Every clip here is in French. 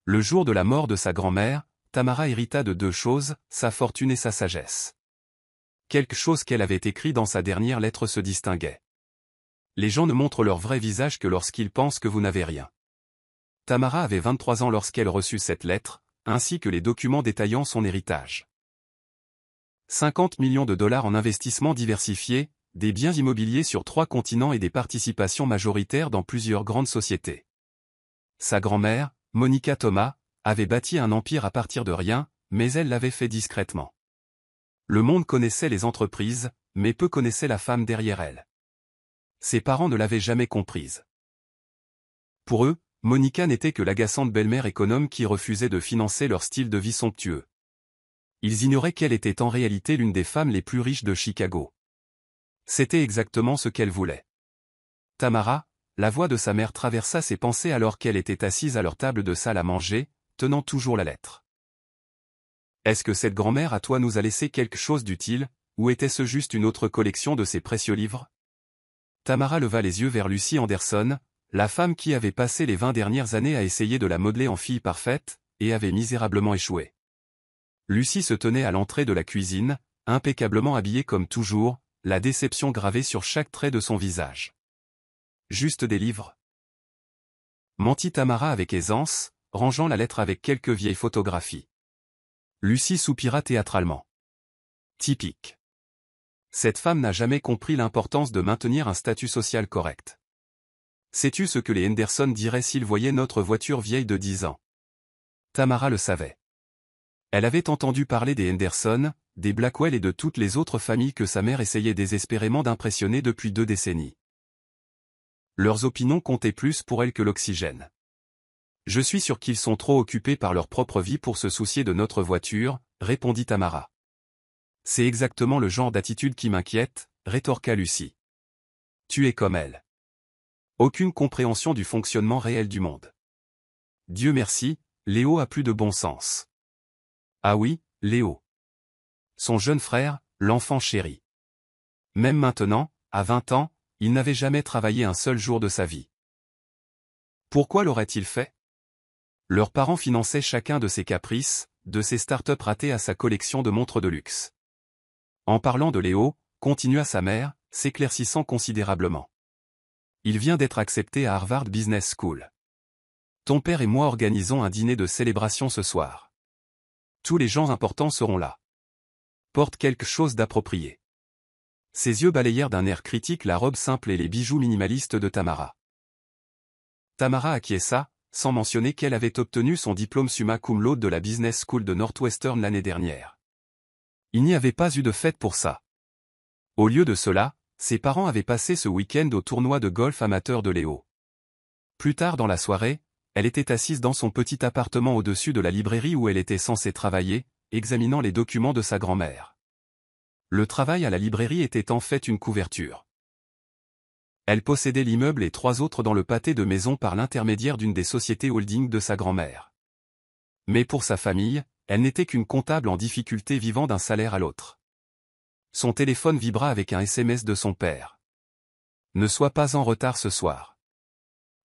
Le jour de la mort de sa grand-mère, Tamara hérita de deux choses, sa fortune et sa sagesse. Quelque chose qu'elle avait écrit dans sa dernière lettre se distinguait. Les gens ne montrent leur vrai visage que lorsqu'ils pensent que vous n'avez rien. Tamara avait 23 ans lorsqu'elle reçut cette lettre, ainsi que les documents détaillant son héritage. 50 millions de dollars en investissements diversifiés, des biens immobiliers sur 3 continents et des participations majoritaires dans plusieurs grandes sociétés. Sa grand-mère, Monica Thomas, avait bâti un empire à partir de rien, mais elle l'avait fait discrètement. Le monde connaissait les entreprises, mais peu connaissait la femme derrière elles. Ses parents ne l'avaient jamais comprise. Pour eux, Monica n'était que l'agaçante belle-mère économe qui refusait de financer leur style de vie somptueux. Ils ignoraient qu'elle était en réalité l'une des femmes les plus riches de Chicago. C'était exactement ce qu'elle voulait. Tamara, la voix de sa mère traversa ses pensées alors qu'elle était assise à leur table de salle à manger, tenant toujours la lettre. Est-ce que cette grand-mère à toi nous a laissé quelque chose d'utile, ou était-ce juste une autre collection de ses précieux livres? Tamara leva les yeux vers Lucy Anderson, la femme qui avait passé les 20 dernières années à essayer de la modeler en fille parfaite, et avait misérablement échoué. Lucy se tenait à l'entrée de la cuisine, impeccablement habillée comme toujours, la déception gravée sur chaque trait de son visage. Juste des livres? Mentit Tamara avec aisance, rangeant la lettre avec quelques vieilles photographies. Lucy soupira théâtralement. Typique. Cette femme n'a jamais compris l'importance de maintenir un statut social correct. Sais-tu ce que les Henderson diraient s'ils voyaient notre voiture vieille de 10 ans? Tamara le savait. Elle avait entendu parler des Henderson, des Blackwell et de toutes les autres familles que sa mère essayait désespérément d'impressionner depuis 2 décennies. Leurs opinions comptaient plus pour elle que l'oxygène. Je suis sûr qu'ils sont trop occupés par leur propre vie pour se soucier de notre voiture, répondit Tamara. C'est exactement le genre d'attitude qui m'inquiète, rétorqua Lucy. Tu es comme elle. Aucune compréhension du fonctionnement réel du monde. Dieu merci, Léo a plus de bon sens. Ah oui, Léo. Son jeune frère, l'enfant chéri. Même maintenant, à 20 ans, il n'avait jamais travaillé un seul jour de sa vie. Pourquoi l'aurait-il fait? Leurs parents finançaient chacun de ses caprices, de ses start-up ratés à sa collection de montres de luxe. En parlant de Léo, continua sa mère, s'éclaircissant considérablement. Il vient d'être accepté à Harvard Business School. Ton père et moi organisons un dîner de célébration ce soir. Tous les gens importants seront là. Porte quelque chose d'approprié. Ses yeux balayèrent d'un air critique la robe simple et les bijoux minimalistes de Tamara. Tamara acquiesça, sans mentionner qu'elle avait obtenu son diplôme summa cum laude de la Business School de Northwestern l'année dernière. Il n'y avait pas eu de fête pour ça. Au lieu de cela, ses parents avaient passé ce week-end au tournoi de golf amateur de Léo. Plus tard dans la soirée, elle était assise dans son petit appartement au-dessus de la librairie où elle était censée travailler, examinant les documents de sa grand-mère. Le travail à la librairie était en fait une couverture. Elle possédait l'immeuble et 3 autres dans le pâté de maison par l'intermédiaire d'une des sociétés holding de sa grand-mère. Mais pour sa famille, elle n'était qu'une comptable en difficulté vivant d'un salaire à l'autre. Son téléphone vibra avec un SMS de son père. Ne sois pas en retard ce soir.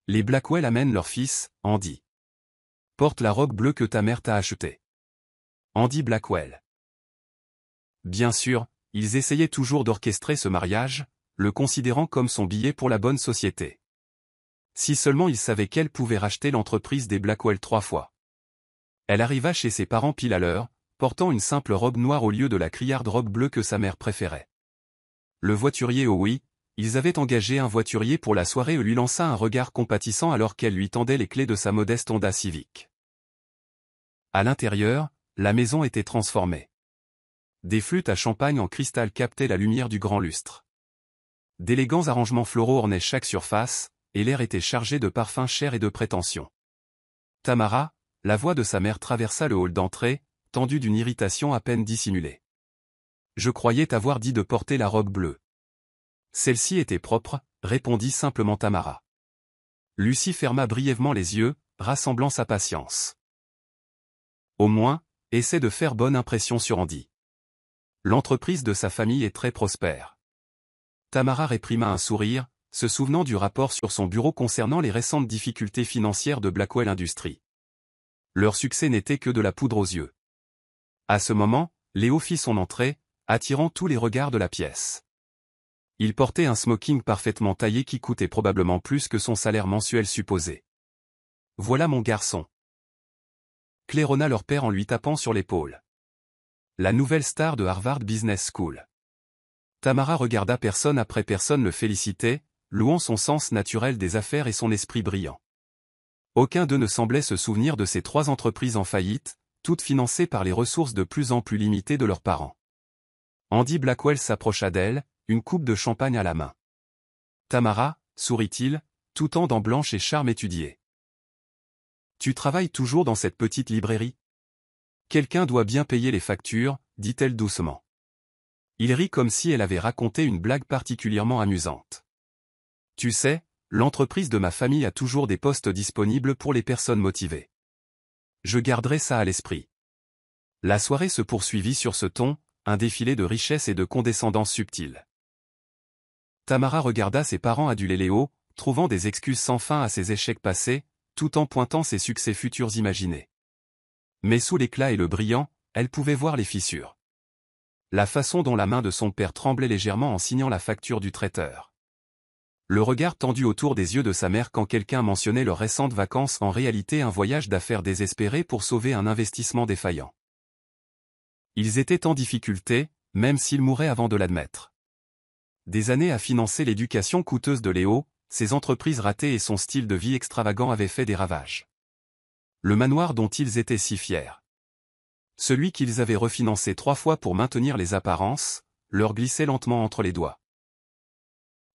Les Blackwell amènent leur fils, Andy. Porte la robe bleue que ta mère t'a achetée. Andy Blackwell. Bien sûr, ils essayaient toujours d'orchestrer ce mariage, le considérant comme son billet pour la bonne société. Si seulement ils savaient qu'elle pouvait racheter l'entreprise des Blackwell 3 fois. Elle arriva chez ses parents pile à l'heure, portant une simple robe noire au lieu de la criarde robe bleue que sa mère préférait. Le voiturier oui, ils avaient engagé un voiturier pour la soirée et lui lança un regard compatissant alors qu'elle lui tendait les clés de sa modeste Honda Civic. À l'intérieur, la maison était transformée. Des flûtes à champagne en cristal captaient la lumière du grand lustre. D'élégants arrangements floraux ornaient chaque surface, et l'air était chargé de parfums chers et de prétention. Tamara, la voix de sa mère traversa le hall d'entrée, tendue d'une irritation à peine dissimulée. Je croyais t'avoir dit de porter la robe bleue. Celle-ci était propre, répondit simplement Tamara. Lucy ferma brièvement les yeux, rassemblant sa patience. Au moins, essaie de faire bonne impression sur Andy. L'entreprise de sa famille est très prospère. Tamara réprima un sourire, se souvenant du rapport sur son bureau concernant les récentes difficultés financières de Blackwell Industries. Leur succès n'était que de la poudre aux yeux. À ce moment, Léo fit son entrée, attirant tous les regards de la pièce. Il portait un smoking parfaitement taillé qui coûtait probablement plus que son salaire mensuel supposé. « Voilà mon garçon !» claironna leur père en lui tapant sur l'épaule. La nouvelle star de Harvard Business School. Tamara regarda personne après personne le féliciter, louant son sens naturel des affaires et son esprit brillant. Aucun d'eux ne semblait se souvenir de ces 3 entreprises en faillite, toutes financées par les ressources de plus en plus limitées de leurs parents. Andy Blackwell s'approcha d'elle, une coupe de champagne à la main. « Tamara » sourit-il, tout en dents blanches et charme étudié. « Tu travailles toujours dans cette petite librairie ? Quelqu'un doit bien payer les factures, dit-elle doucement. Il rit comme si elle avait raconté une blague particulièrement amusante. Tu sais, l'entreprise de ma famille a toujours des postes disponibles pour les personnes motivées. Je garderai ça à l'esprit. La soirée se poursuivit sur ce ton, un défilé de richesse et de condescendance subtile. Tamara regarda ses parents aduler Léo, trouvant des excuses sans fin à ses échecs passés, tout en pointant ses succès futurs imaginés. Mais sous l'éclat et le brillant, elle pouvait voir les fissures. La façon dont la main de son père tremblait légèrement en signant la facture du traiteur. Le regard tendu autour des yeux de sa mère quand quelqu'un mentionnait leurs récentes vacances, en réalité un voyage d'affaires désespéré pour sauver un investissement défaillant. Ils étaient en difficulté, même s'ils mouraient avant de l'admettre. Des années à financer l'éducation coûteuse de Léo, ses entreprises ratées et son style de vie extravagant avaient fait des ravages. Le manoir dont ils étaient si fiers. Celui qu'ils avaient refinancé 3 fois pour maintenir les apparences, leur glissait lentement entre les doigts.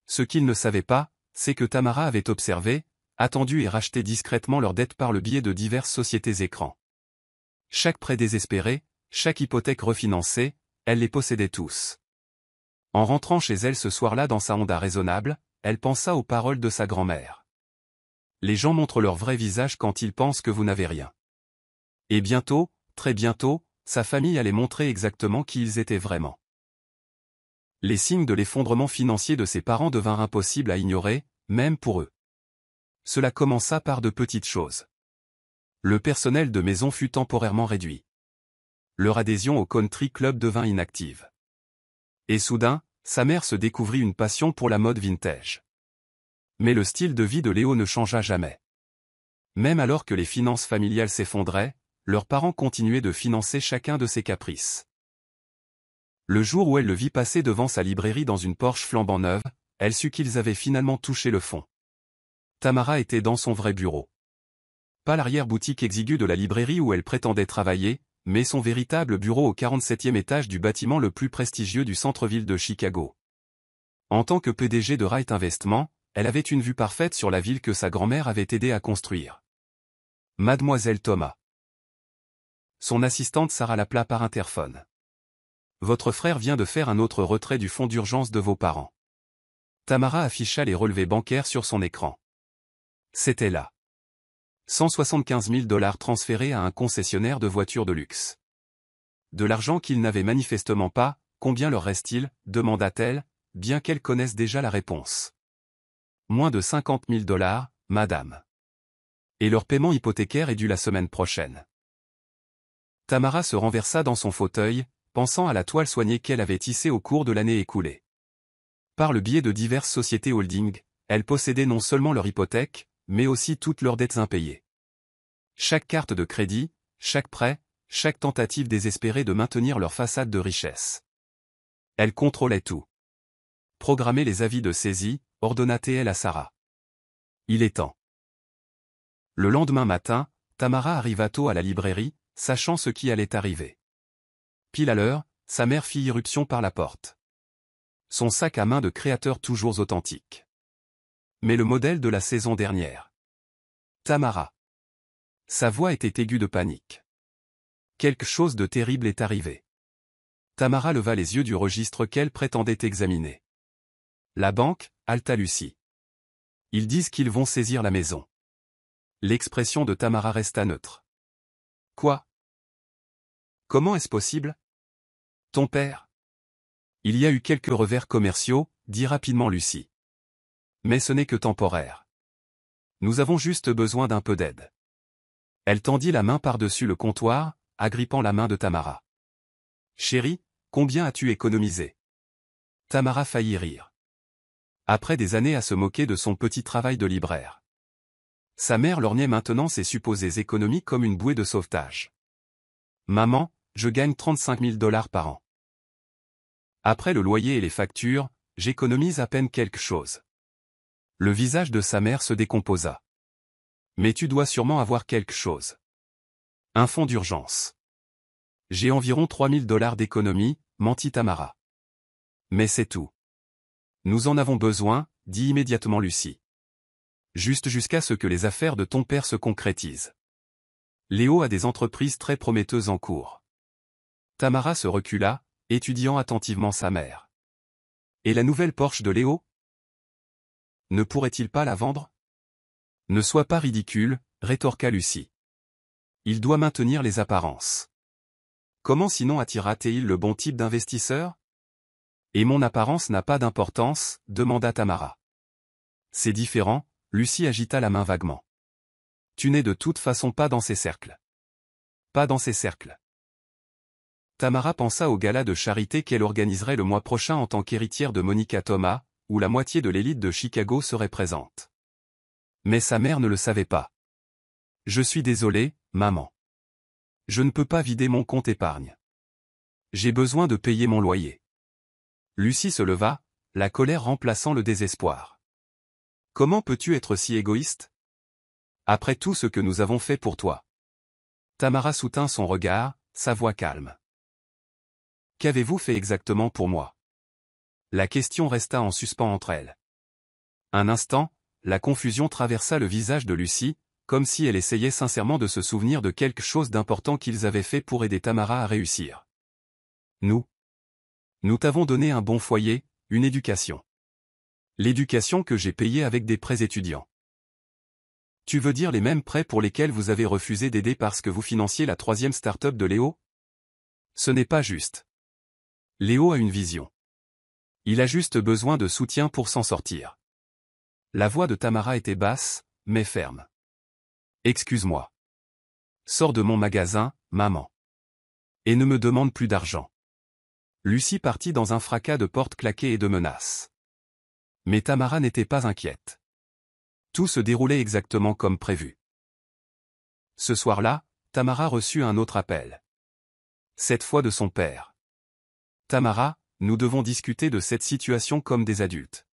Ce qu'ils ne savaient pas, c'est que Tamara avait observé, attendu et racheté discrètement leurs dettes par le biais de diverses sociétés écrans. Chaque prêt désespéré, chaque hypothèque refinancée, elle les possédait tous. En rentrant chez elle ce soir-là dans sa Honda raisonnable, elle pensa aux paroles de sa grand-mère. Les gens montrent leur vrai visage quand ils pensent que vous n'avez rien. Et bientôt, très bientôt, sa famille allait montrer exactement qui ils étaient vraiment. Les signes de l'effondrement financier de ses parents devinrent impossibles à ignorer, même pour eux. Cela commença par de petites choses. Le personnel de maison fut temporairement réduit. Leur adhésion au country club devint inactive. Et soudain, sa mère se découvrit une passion pour la mode vintage. Mais le style de vie de Léo ne changea jamais. Même alors que les finances familiales s'effondraient, leurs parents continuaient de financer chacun de ses caprices. Le jour où elle le vit passer devant sa librairie dans une Porsche flambant neuve, elle sut qu'ils avaient finalement touché le fond. Tamara était dans son vrai bureau. Pas l'arrière-boutique exiguë de la librairie où elle prétendait travailler, mais son véritable bureau au 47e étage du bâtiment le plus prestigieux du centre-ville de Chicago. En tant que PDG de Wright Investment, elle avait une vue parfaite sur la ville que sa grand-mère avait aidé à construire. Mademoiselle Thomas. Son assistante Sarah l'appela par interphone. Votre frère vient de faire un autre retrait du fonds d'urgence de vos parents. Tamara afficha les relevés bancaires sur son écran. C'était là. 175 000 $ transférés à un concessionnaire de voitures de luxe. De l'argent qu'ils n'avaient manifestement pas, combien leur reste-t-il, demanda-t-elle, bien qu'elle connaisse déjà la réponse. Moins de 50 000 $, madame. Et leur paiement hypothécaire est dû la semaine prochaine. Tamara se renversa dans son fauteuil, pensant à la toile soignée qu'elle avait tissée au cours de l'année écoulée. Par le biais de diverses sociétés holding, elle possédait non seulement leur hypothèque, mais aussi toutes leurs dettes impayées. Chaque carte de crédit, chaque prêt, chaque tentative désespérée de maintenir leur façade de richesse. Elle contrôlait tout. Programmer les avis de saisie, ordonna-t-elle à Sarah. Il est temps. Le lendemain matin, Tamara arriva tôt à la librairie, sachant ce qui allait arriver. Pile à l'heure, sa mère fit irruption par la porte. Son sac à main de créateur toujours authentique. Mais le modèle de la saison dernière. Tamara. Sa voix était aiguë de panique. Quelque chose de terrible est arrivé. Tamara leva les yeux du registre qu'elle prétendait examiner. La banque, halta Lucie. Ils disent qu'ils vont saisir la maison. L'expression de Tamara resta neutre. Quoi? Comment est-ce possible? Ton père? Il y a eu quelques revers commerciaux, dit rapidement Lucie. Mais ce n'est que temporaire. Nous avons juste besoin d'un peu d'aide. Elle tendit la main par-dessus le comptoir, agrippant la main de Tamara. Chérie, combien as-tu économisé? Tamara faillit rire. Après des années à se moquer de son petit travail de libraire. Sa mère lorgnait maintenant ses supposées économies comme une bouée de sauvetage. Maman, je gagne 35 000 $ par an. Après le loyer et les factures, j'économise à peine quelque chose. Le visage de sa mère se décomposa. Mais tu dois sûrement avoir quelque chose. Un fonds d'urgence. J'ai environ 3 000 $ d'économie, mentit Tamara. Mais c'est tout. Nous en avons besoin, dit immédiatement Lucie. Juste jusqu'à ce que les affaires de ton père se concrétisent. Léo a des entreprises très prometteuses en cours. Tamara se recula, étudiant attentivement sa mère. Et la nouvelle Porsche de Léo? Ne pourrait-il pas la vendre? Ne sois pas ridicule, rétorqua Lucie. Il doit maintenir les apparences. Comment sinon attira-t-il le bon type d'investisseur? Et mon apparence n'a pas d'importance, demanda Tamara. C'est différent, Lucie agita la main vaguement. Tu n'es de toute façon pas dans ces cercles. Pas dans ces cercles. Tamara pensa au gala de charité qu'elle organiserait le mois prochain en tant qu'héritière de Monica Thomas, où la moitié de l'élite de Chicago serait présente. Mais sa mère ne le savait pas. Je suis désolé, maman. Je ne peux pas vider mon compte épargne. J'ai besoin de payer mon loyer. Lucie se leva, la colère remplaçant le désespoir. Comment peux-tu être si égoïste? Après tout ce que nous avons fait pour toi. Tamara soutint son regard, sa voix calme. Qu'avez-vous fait exactement pour moi? La question resta en suspens entre elles. Un instant, la confusion traversa le visage de Lucie, comme si elle essayait sincèrement de se souvenir de quelque chose d'important qu'ils avaient fait pour aider Tamara à réussir. Nous t'avons donné un bon foyer, une éducation. L'éducation que j'ai payée avec des prêts étudiants. Tu veux dire les mêmes prêts pour lesquels vous avez refusé d'aider parce que vous financiez la 3e start-up de Léo? Ce n'est pas juste. Léo a une vision. Il a juste besoin de soutien pour s'en sortir. La voix de Tamara était basse, mais ferme. Excuse-moi. Sors de mon magasin, maman. Et ne me demande plus d'argent. Lucie partit dans un fracas de portes claquées et de menaces. Mais Tamara n'était pas inquiète. Tout se déroulait exactement comme prévu. Ce soir-là, Tamara reçut un autre appel. Cette fois de son père. Tamara, nous devons discuter de cette situation comme des adultes.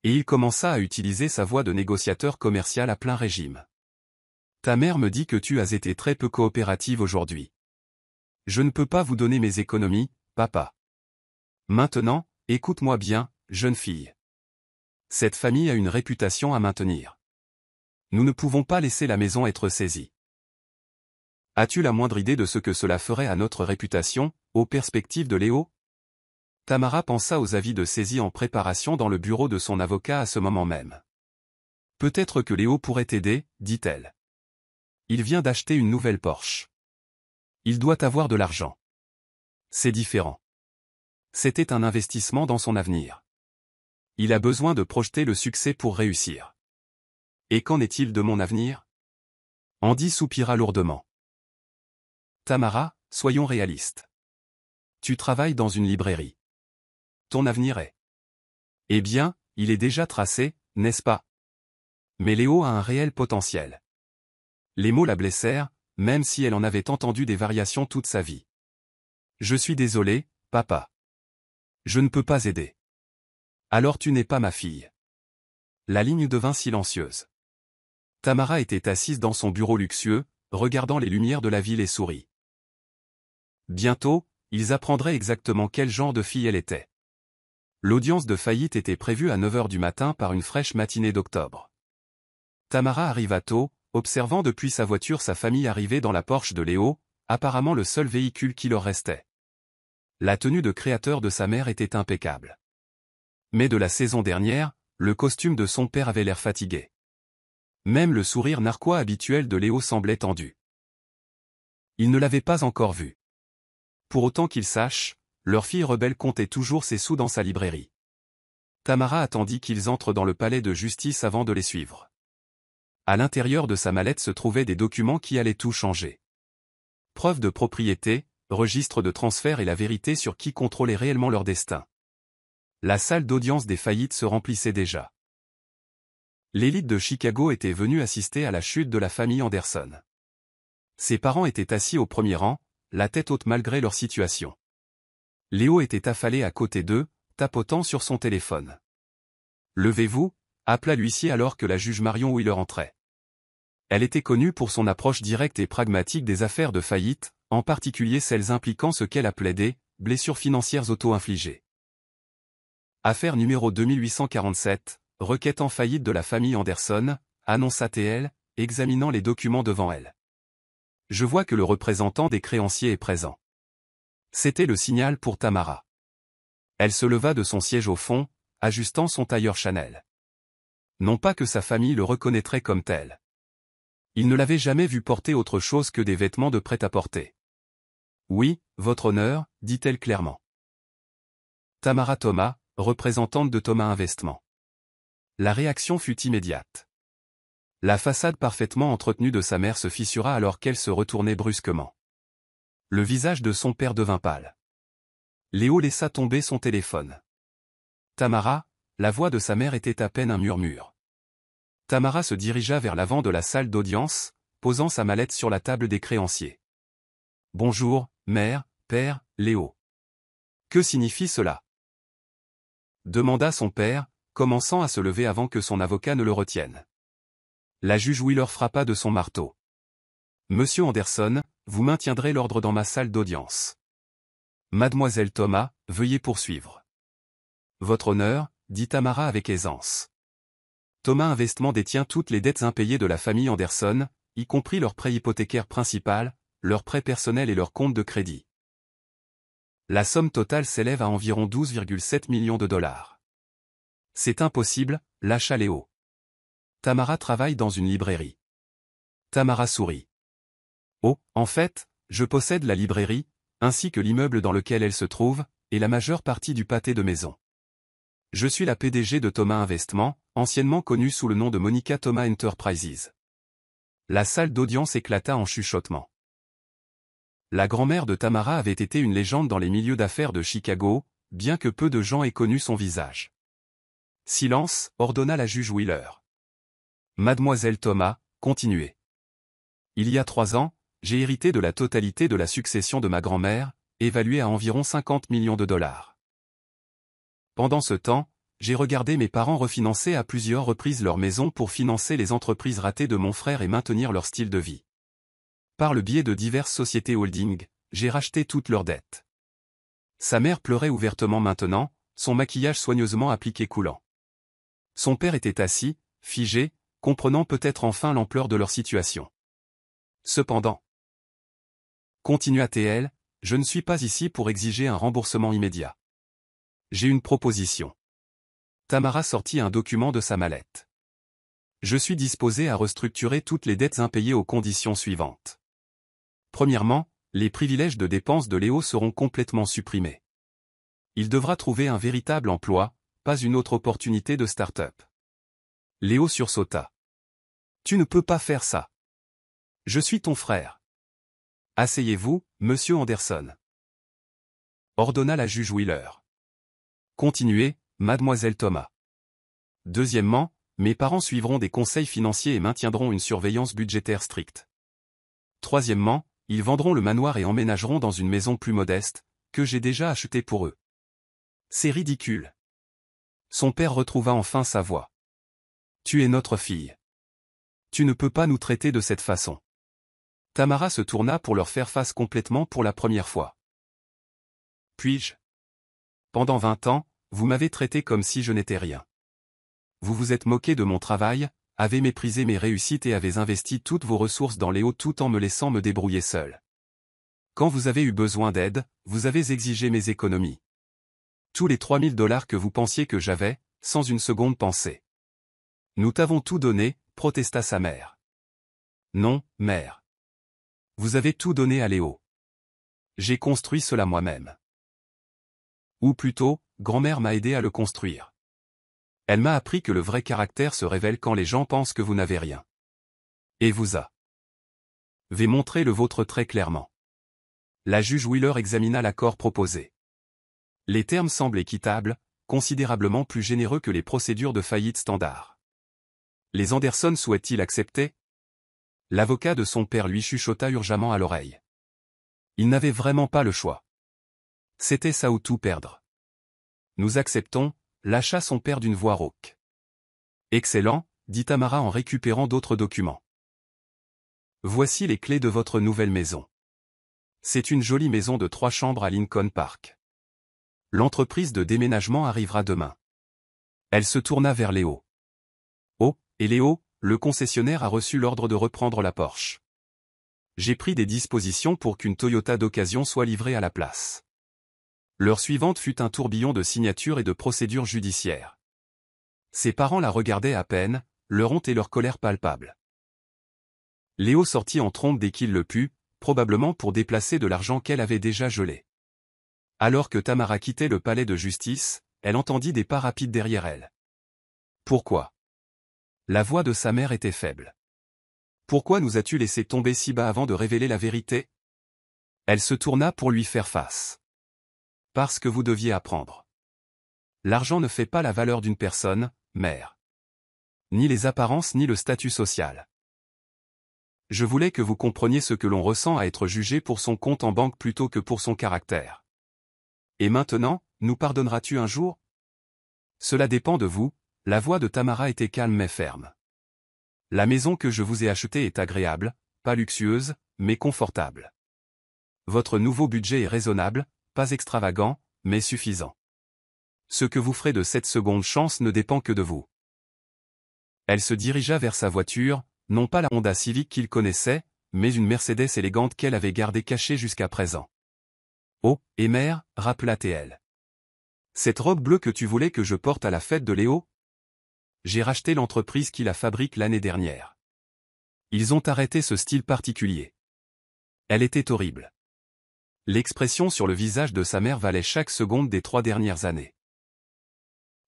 Et il commença à utiliser sa voix de négociateur commercial à plein régime. Ta mère me dit que tu as été très peu coopérative aujourd'hui. Je ne peux pas vous donner mes économies, papa. Maintenant, écoute-moi bien, jeune fille. Cette famille a une réputation à maintenir. Nous ne pouvons pas laisser la maison être saisie. As-tu la moindre idée de ce que cela ferait à notre réputation, aux perspectives de Léo? Tamara pensa aux avis de saisie en préparation dans le bureau de son avocat à ce moment même. Peut-être que Léo pourrait t'aider, dit-elle. Il vient d'acheter une nouvelle Porsche. Il doit avoir de l'argent. C'est différent. C'était un investissement dans son avenir. Il a besoin de projeter le succès pour réussir. Et qu'en est-il de mon avenir? Andy soupira lourdement. Tamara, soyons réalistes. Tu travailles dans une librairie. Ton avenir est. Eh bien, il est déjà tracé, n'est-ce pas? Mais Léo a un réel potentiel. Les mots la blessèrent, même si elle en avait entendu des variations toute sa vie. Je suis désolé, papa. Je ne peux pas aider. Alors tu n'es pas ma fille. La ligne devint silencieuse. Tamara était assise dans son bureau luxueux, regardant les lumières de la ville et sourit. Bientôt, ils apprendraient exactement quel genre de fille elle était. L'audience de faillite était prévue à 9 h du matin par une fraîche matinée d'octobre. Tamara arriva tôt, observant depuis sa voiture sa famille arriver dans la Porsche de Léo, apparemment le seul véhicule qui leur restait. La tenue de créateur de sa mère était impeccable. Mais de la saison dernière, le costume de son père avait l'air fatigué. Même le sourire narquois habituel de Léo semblait tendu. Il ne l'avait pas encore vu. Pour autant qu'il sache, leur fille rebelle comptait toujours ses sous dans sa librairie. Tamara attendit qu'ils entrent dans le palais de justice avant de les suivre. À l'intérieur de sa mallette se trouvaient des documents qui allaient tout changer. Preuve de propriété, registre de transfert et la vérité sur qui contrôlait réellement leur destin. La salle d'audience des faillites se remplissait déjà. L'élite de Chicago était venue assister à la chute de la famille Anderson. Ses parents étaient assis au premier rang, la tête haute malgré leur situation. Léo était affalé à côté d'eux, tapotant sur son téléphone. « Levez-vous » appela l'huissier alors que la juge Marion Wheeler entrait. Elle était connue pour son approche directe et pragmatique des affaires de faillite, en particulier celles impliquant ce qu'elle appelait des blessures financières auto-infligées. Affaire numéro 2847, requête en faillite de la famille Anderson, annonça-t-elle, examinant les documents devant elle. Je vois que le représentant des créanciers est présent. C'était le signal pour Tamara. Elle se leva de son siège au fond, ajustant son tailleur Chanel. Non pas que sa famille le reconnaîtrait comme tel. Il ne l'avait jamais vu porter autre chose que des vêtements de prêt-à-porter. « Oui, votre honneur, dit-elle clairement. » Tamara Thomas, représentante de Thomas Investment. La réaction fut immédiate. La façade parfaitement entretenue de sa mère se fissura alors qu'elle se retournait brusquement. Le visage de son père devint pâle. Léo laissa tomber son téléphone. Tamara, la voix de sa mère était à peine un murmure. Tamara se dirigea vers l'avant de la salle d'audience, posant sa mallette sur la table des créanciers. « Bonjour, mère, père, Léo. »« Que signifie cela ?» demanda son père, commençant à se lever avant que son avocat ne le retienne. La juge Wheeler frappa de son marteau. « Monsieur Anderson, vous maintiendrez l'ordre dans ma salle d'audience. »« Mademoiselle Thomas, veuillez poursuivre. »« Votre honneur, » dit Tamara avec aisance. Thomas Investment détient toutes les dettes impayées de la famille Anderson, y compris leur prêt hypothécaire principal, leurs prêts personnels et leurs comptes de crédit. La somme totale s'élève à environ 12,7 millions de dollars. C'est impossible, lâcha Léo. Tamara travaille dans une librairie. Tamara sourit. Oh, en fait, je possède la librairie, ainsi que l'immeuble dans lequel elle se trouve, et la majeure partie du pâté de maison. Je suis la PDG de Thomas Investment, anciennement connue sous le nom de Monica Thomas Enterprises. La salle d'audience éclata en chuchotements. La grand-mère de Tamara avait été une légende dans les milieux d'affaires de Chicago, bien que peu de gens aient connu son visage. Silence, ordonna la juge Wheeler. Mademoiselle Thomas, continuez. Il y a 3 ans, j'ai hérité de la totalité de la succession de ma grand-mère, évaluée à environ 50 millions de dollars. Pendant ce temps, j'ai regardé mes parents refinancer à plusieurs reprises leur maison pour financer les entreprises ratées de mon frère et maintenir leur style de vie. Par le biais de diverses sociétés holding, j'ai racheté toutes leurs dettes. Sa mère pleurait ouvertement maintenant, son maquillage soigneusement appliqué coulant. Son père était assis, figé, comprenant peut-être enfin l'ampleur de leur situation. Cependant, continua-t-elle, je ne suis pas ici pour exiger un remboursement immédiat. J'ai une proposition. Tamara sortit un document de sa mallette. Je suis disposé à restructurer toutes les dettes impayées aux conditions suivantes. Premièrement, les privilèges de dépenses de Léo seront complètement supprimés. Il devra trouver un véritable emploi, pas une autre opportunité de start-up. Léo sursauta. Tu ne peux pas faire ça. Je suis ton frère. Asseyez-vous, monsieur Anderson. Ordonna la juge Wheeler. Continuez, mademoiselle Thomas. Deuxièmement, mes parents suivront des conseils financiers et maintiendront une surveillance budgétaire stricte. Troisièmement, ils vendront le manoir et emménageront dans une maison plus modeste, que j'ai déjà achetée pour eux. C'est ridicule. Son père retrouva enfin sa voix. Tu es notre fille. Tu ne peux pas nous traiter de cette façon. Tamara se tourna pour leur faire face complètement pour la première fois. Puis-je? Pendant 20 ans, vous m'avez traité comme si je n'étais rien. Vous vous êtes moqué de mon travail, avez méprisé mes réussites et avez investi toutes vos ressources dans Léo tout en me laissant me débrouiller seul. Quand vous avez eu besoin d'aide, vous avez exigé mes économies. Tous les 3 000 $ que vous pensiez que j'avais, sans une seconde pensée. Nous t'avons tout donné, protesta sa mère. Non, mère. Vous avez tout donné à Léo. J'ai construit cela moi-même. Ou plutôt, grand-mère m'a aidé à le construire. Elle m'a appris que le vrai caractère se révèle quand les gens pensent que vous n'avez rien. Et vous avez montré le vôtre très clairement. La juge Wheeler examina l'accord proposé. Les termes semblent équitables, considérablement plus généreux que les procédures de faillite standard. Les Anderson souhaitent-ils accepter? L'avocat de son père lui chuchota urgemment à l'oreille. Il n'avait vraiment pas le choix. C'était ça ou tout perdre. Nous acceptons, lâcha son père d'une voix rauque. Excellent, dit Tamara en récupérant d'autres documents. Voici les clés de votre nouvelle maison. C'est une jolie maison de 3 chambres à Lincoln Park. L'entreprise de déménagement arrivera demain. Elle se tourna vers Léo. Oh, et Léo, le concessionnaire a reçu l'ordre de reprendre la Porsche. J'ai pris des dispositions pour qu'une Toyota d'occasion soit livrée à la place. L'heure suivante fut un tourbillon de signatures et de procédures judiciaires. Ses parents la regardaient à peine, leur honte et leur colère palpables. Léo sortit en trombe dès qu'il le put, probablement pour déplacer de l'argent qu'elle avait déjà gelé. Alors que Tamara quittait le palais de justice, elle entendit des pas rapides derrière elle. Pourquoi? La voix de sa mère était faible. Pourquoi nous as-tu laissé tomber si bas avant de révéler la vérité? Elle se tourna pour lui faire face. Parce que vous deviez apprendre. L'argent ne fait pas la valeur d'une personne, mère. Ni les apparences ni le statut social. Je voulais que vous compreniez ce que l'on ressent à être jugé pour son compte en banque plutôt que pour son caractère. Et maintenant, nous pardonneras-tu un jour? Cela dépend de vous, la voix de Tamara était calme mais ferme. La maison que je vous ai achetée est agréable, pas luxueuse, mais confortable. Votre nouveau budget est raisonnable, pas extravagant, mais suffisant. Ce que vous ferez de cette seconde chance ne dépend que de vous. Elle se dirigea vers sa voiture, non pas la Honda Civic qu'il connaissait, mais une Mercedes élégante qu'elle avait gardée cachée jusqu'à présent. Oh, et mère, rappela-t-elle. Cette robe bleue que tu voulais que je porte à la fête de Léo? J'ai racheté l'entreprise qui la fabrique l'année dernière. Ils ont arrêté ce style particulier. Elle était horrible. L'expression sur le visage de sa mère valait chaque seconde des 3 dernières années.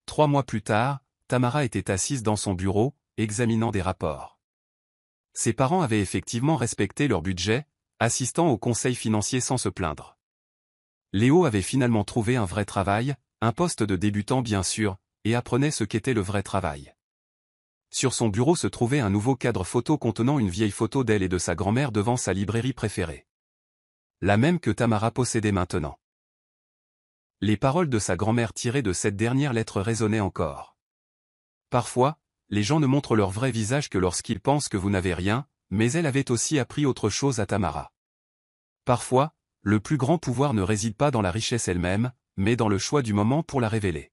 3 mois plus tard, Tamara était assise dans son bureau, examinant des rapports. Ses parents avaient effectivement respecté leur budget, assistant au conseil financier sans se plaindre. Léo avait finalement trouvé un vrai travail, un poste de débutant bien sûr, et apprenait ce qu'était le vrai travail. Sur son bureau se trouvait un nouveau cadre photo contenant une vieille photo d'elle et de sa grand-mère devant sa librairie préférée. La même que Tamara possédait maintenant. Les paroles de sa grand-mère tirées de cette dernière lettre résonnaient encore. Parfois, les gens ne montrent leur vrai visage que lorsqu'ils pensent que vous n'avez rien, mais elle avait aussi appris autre chose à Tamara. Parfois, le plus grand pouvoir ne réside pas dans la richesse elle-même, mais dans le choix du moment pour la révéler.